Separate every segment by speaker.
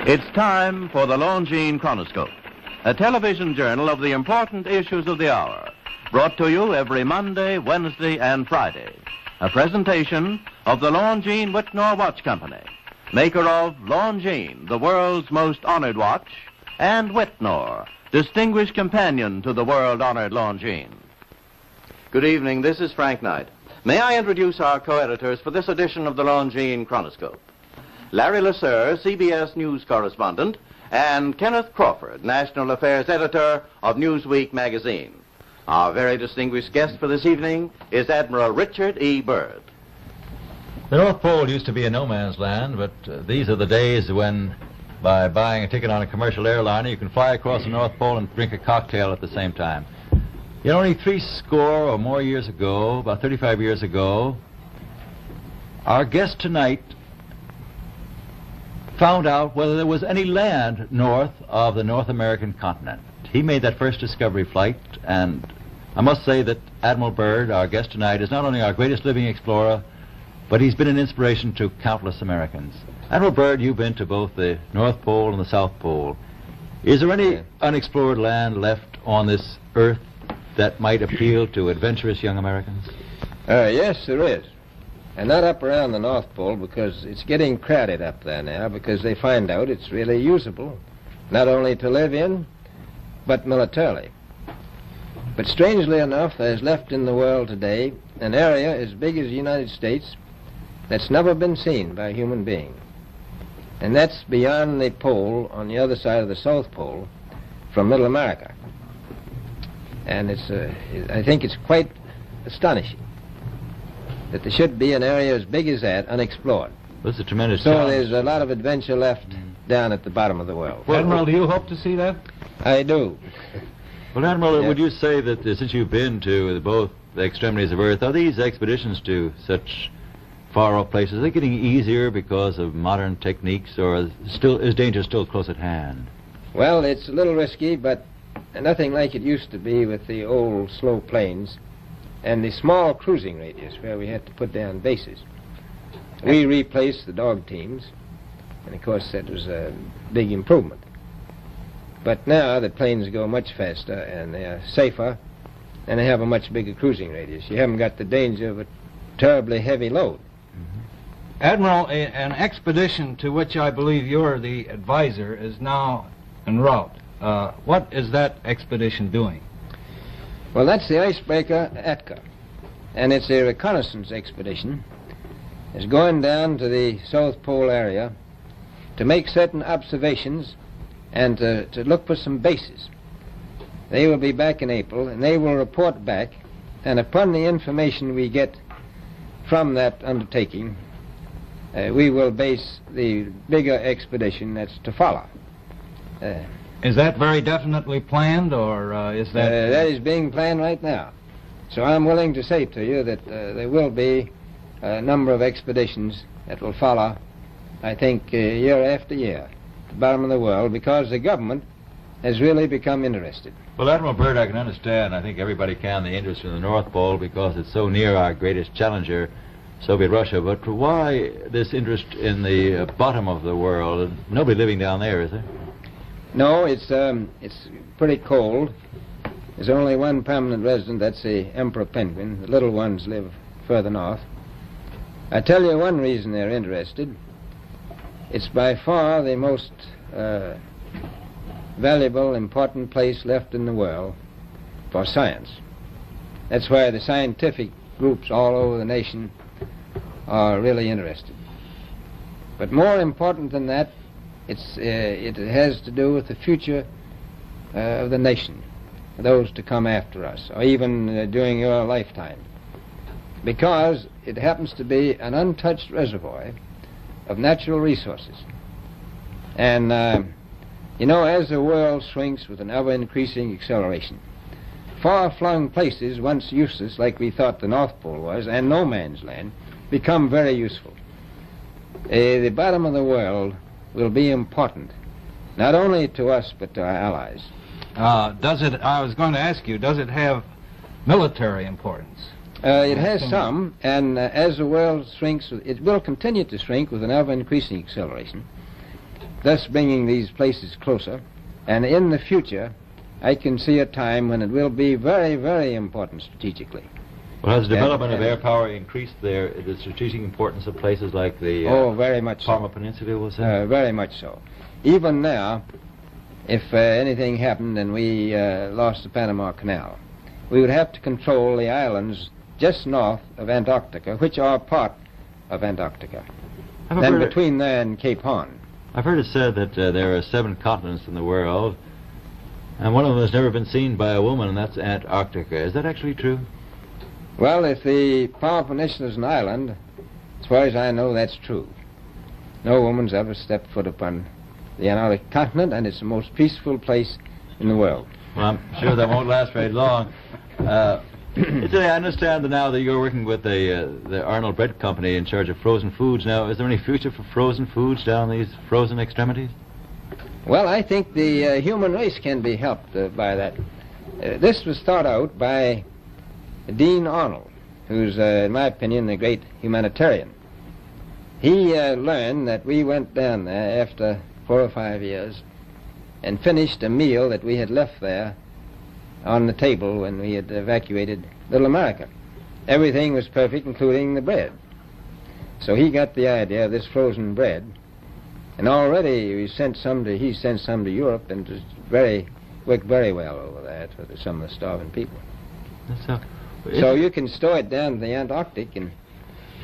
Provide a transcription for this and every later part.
Speaker 1: It's time for the Longines Chronoscope, a television journal of the important issues of the hour, brought to you every Monday, Wednesday, and Friday. A presentation of the Longines Whitnor Watch Company, maker of Longines, the world's most honored watch, and Whitnor, distinguished companion to the world-honored Longines. Good evening, this is Frank Knight. May I introduce our co-editors for this edition of the Longines Chronoscope? Larry Lasser, CBS News correspondent, and Kenneth Crawford, National Affairs Editor of Newsweek magazine. Our very distinguished guest for this evening is Admiral Richard E. Byrd.
Speaker 2: The North Pole used to be a no-man's land, but these are the days when, by buying a ticket on a commercial airliner, you can fly across the North Pole and drink a cocktail at the same time. You know, only 60 or more years ago, about 35 years ago, our guest tonight found out whether there was any land north of the North American continent. He made that first discovery flight, and I must say that Admiral Byrd, our guest tonight, is not only our greatest living explorer, but he's been an inspiration to countless Americans. Admiral Byrd, you've been to both the North Pole and the South Pole. Is there any unexplored land left on this earth that might appeal to adventurous young Americans?
Speaker 3: Yes, there is. And not up around the North Pole, because it's getting crowded up there now, because they find out it's really usable, not only to live in, but militarily. But strangely enough, there's left in the world today an area as big as the United States that's never been seen by a human being. And that's beyond the pole on the other side of the South Pole from Middle America. And I think it's quite astonishing that there should be an area as big as that unexplored.
Speaker 2: That's a tremendous
Speaker 3: So
Speaker 2: challenge.
Speaker 3: there's a lot of adventure left down at the bottom of the world.
Speaker 4: Well, Admiral, do you hope to see that?
Speaker 3: I do.
Speaker 2: Well, Admiral,
Speaker 3: Yeah.
Speaker 2: would you say that since you've been to both the extremities of Earth, are these expeditions to such far-off places, are they getting easier because of modern techniques, or is danger still close at hand?
Speaker 3: Well, it's a little risky, but nothing like it used to be with the old slow planes and the small cruising radius where we had to put down bases. We replaced the dog teams, and of course that was a big improvement. But now the planes go much faster and they are safer, and they have a much bigger cruising radius. You haven't got the danger of a terribly heavy load.
Speaker 4: Admiral, an expedition to which I believe you're the advisor is now en route. What is that expedition doing?
Speaker 3: Well, that's the icebreaker Atka, and it's a reconnaissance expedition. It's going down to the South Pole area to make certain observations and to look for some bases. They will be back in April, and they will report back, and upon the information we get from that undertaking, we will base the bigger expedition that's to follow.
Speaker 4: Is that very definitely planned, or is that...
Speaker 3: That is being planned right now. So I'm willing to say to you that there will be a number of expeditions that will follow, I think, year after year, at the bottom of the world, because the government has really become interested.
Speaker 2: Well, Admiral Byrd, I can understand, I think everybody can, the interest in the North Pole because it's so near our greatest challenger, Soviet Russia. But why this interest in the bottom of the world? Nobody living down there, is there?
Speaker 3: No, it's pretty cold. There's only one permanent resident, that's the emperor penguin. The little ones live further north. I tell you one reason they're interested. It's by far the most valuable, important place left in the world for science. That's why the scientific groups all over the nation are really interested. But more important than that, it has to do with the future of the nation, those to come after us, or even during your lifetime, because it happens to be an untouched reservoir of natural resources. And, you know, as the world shrinks with an ever-increasing acceleration, far-flung places, once useless, like we thought the North Pole was, and no man's land, become very useful. The bottom of the world will be important, not only to us, but to our allies.
Speaker 4: I was going to ask you, does it have military importance?
Speaker 3: It has some, and as the world shrinks, it will continue to shrink with an ever-increasing acceleration. thus bringing these places closer. And in the future, I can see a time when it will be very, very important strategically.
Speaker 2: Well, has the development of air power increased the strategic importance of places like the
Speaker 3: very much
Speaker 2: Parma
Speaker 3: so.
Speaker 2: Peninsula, we'll say?
Speaker 3: Very much so. Even now, if anything happened and we lost the Panama Canal, we would have to control the islands just north of Antarctica, which are part of Antarctica. Then between there and Cape Horn.
Speaker 2: I've heard it said that there are 7 continents in the world, and one of them has never been seen by a woman, and that's Antarctica. Is that actually true?
Speaker 3: Well, if the Palm Peninsula is an island, as far as I know, that's true. No woman's ever stepped foot upon the Antarctic continent, and it's the most peaceful place in the world.
Speaker 2: Well, I'm sure that won't last very long. I understand now that you're working with the Arnold Bread Company in charge of frozen foods. Now, is there any future for frozen foods down these frozen extremities?
Speaker 3: Well, I think the human race can be helped by that. This was thought out by Dean Arnold, who's, in my opinion, a great humanitarian. He learned that we went down there after 4 or 5 years and finished a meal that we had left there on the table when we had evacuated Little America. Everything was perfect, including the bread. So he got the idea of this frozen bread, and already he sent some to Europe, and it worked very well over there for some of the starving people. So you can store it down to the Antarctic, and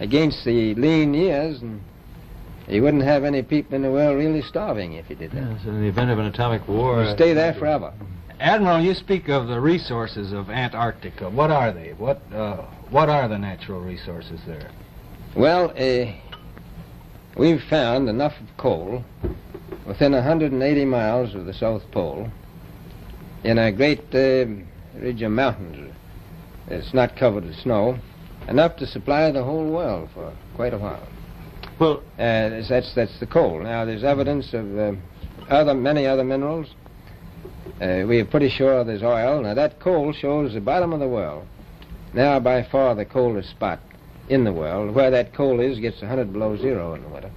Speaker 3: against the lean years, and you wouldn't have any people in the world really starving if you did that.
Speaker 2: Yes, in the event of an atomic war...
Speaker 3: You'd stay there forever.
Speaker 4: Admiral, you speak of the resources of Antarctica. What are they? What are the natural resources there?
Speaker 3: Well, we've found enough of coal within 180 miles of the South Pole in a great ridge of mountains. It's not covered with snow, enough to supply the whole world for quite a while.
Speaker 2: Well,
Speaker 3: that's the coal. Now, there's evidence of many other minerals. We are pretty sure there's oil. Now, that coal shows the bottom of the world. Now, by far the coldest spot in the world. Where that coal is gets 100 below zero in the winter.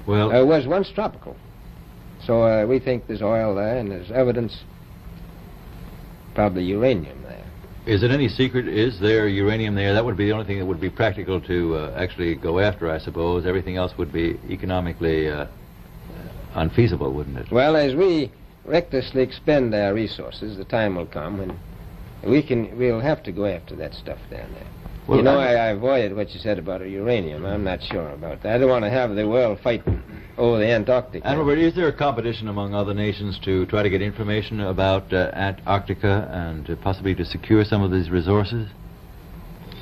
Speaker 2: Well,
Speaker 3: it was once tropical. So we think there's oil there, and there's evidence, probably uranium there.
Speaker 2: Is it any secret? Is there uranium there? That would be the only thing that would be practical to actually go after, I suppose. Everything else would be economically unfeasible, wouldn't it?
Speaker 3: Well, as we recklessly expend our resources, the time will come when we'll have to go after that stuff down there. Well, you know, I avoided what you said about uranium. I'm not sure about that. I don't want to have the world fight over the Antarctic.
Speaker 2: And Robert, is there a competition among other nations to try to get information about Antarctica and possibly to secure some of these resources?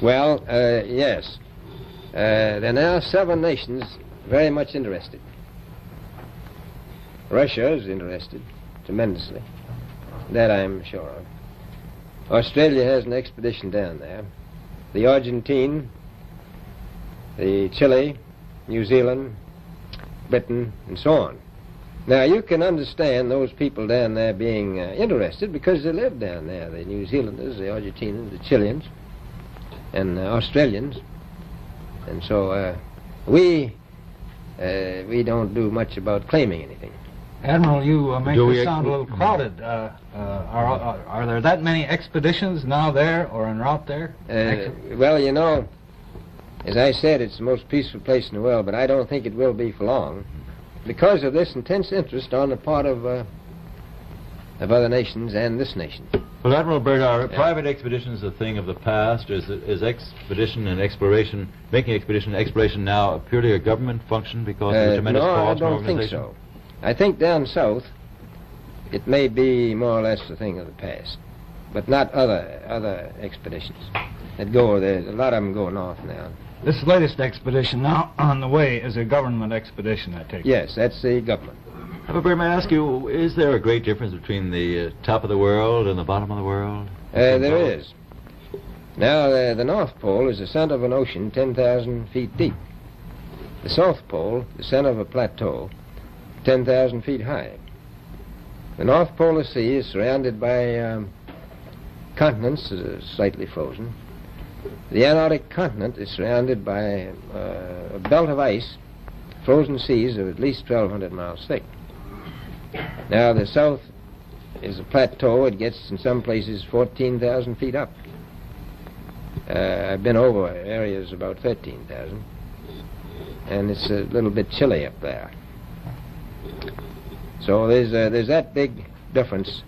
Speaker 3: Well, yes. There are now 7 nations very much interested. Russia is interested tremendously. That I'm sure of. Australia has an expedition down there. The Argentine, the Chile, New Zealand, Britain, and so on. Now, you can understand those people down there being interested because they live down there. The New Zealanders, the Argentinians, the Chileans, and Australians. And so we don't do much about claiming anything.
Speaker 4: Admiral, you make this sound a little crowded. Are there that many expeditions now there or en route there?
Speaker 3: Well, you know, as I said, it's the most peaceful place in the world, but I don't think it will be for long because of this intense interest on the part of other nations and this nation.
Speaker 2: Well, Admiral Byrd, are private expeditions a thing of the past? Is expedition and exploration, making expedition and exploration now purely a government function because of the tremendous cost
Speaker 3: No, I don't think so. I think down south it may be more or less a thing of the past, but not other expeditions that go there. A lot of them go north now.
Speaker 4: This latest expedition now on the way is a government expedition, I take it.
Speaker 3: Yes, that's the government.
Speaker 2: However, may I ask you, is there a great difference between the top of the world and the bottom of the world?
Speaker 3: There is. Now, the North Pole is the center of an ocean 10,000 feet deep. The South Pole, the center of a plateau, 10,000 feet high. The North Polar Sea is surrounded by continents that are slightly frozen. The Antarctic continent is surrounded by a belt of ice frozen seas of at least 1,200 miles thick. Now, the south is a plateau. It gets, in some places, 14,000 feet up. I've been over areas about 13,000, and it's a little bit chilly up there. So there's that big difference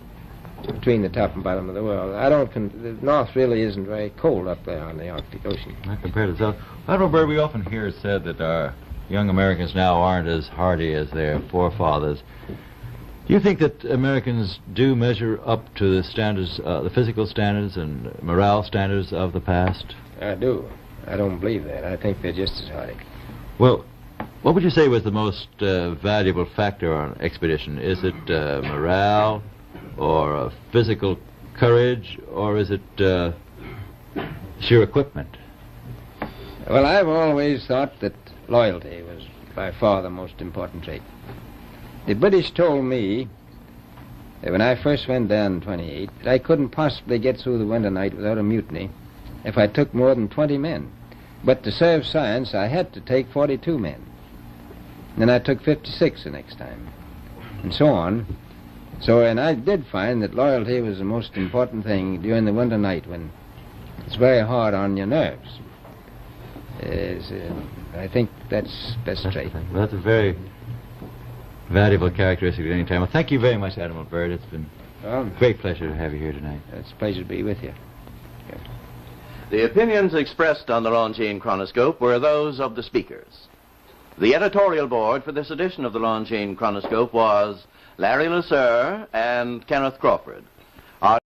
Speaker 3: between the top and bottom of the world. The north really isn't very cold up there on the Arctic Ocean.
Speaker 2: Not compared to the south. Admiral Byrd, we often hear it said that our young Americans now aren't as hardy as their forefathers. Do you think that Americans do measure up to the standards, the physical standards and morale standards of the past?
Speaker 3: I do. I don't believe that. I think they're just as hardy.
Speaker 2: Well, what would you say was the most valuable factor on an expedition? Is it morale, or physical courage, or is it sheer equipment?
Speaker 3: Well, I've always thought that loyalty was by far the most important trait. The British told me that when I first went down in 28, that I couldn't possibly get through the winter night without a mutiny if I took more than 20 men. But to serve science, I had to take 42 men. Then I took 56 the next time, and so on. So, and I did find that loyalty was the most important thing during the winter night when it's very hard on your nerves. I think that's best trait.
Speaker 2: Well, that's a very valuable characteristic at any time. Well, thank you very much, Admiral Byrd. It's been a great pleasure to have you here tonight.
Speaker 3: It's a pleasure to be with you. Yeah.
Speaker 1: The opinions expressed on the Longines Chronoscope were those of the speakers. The editorial board for this edition of the Longines Chronoscope was Larry Lasser and Kenneth Crawford.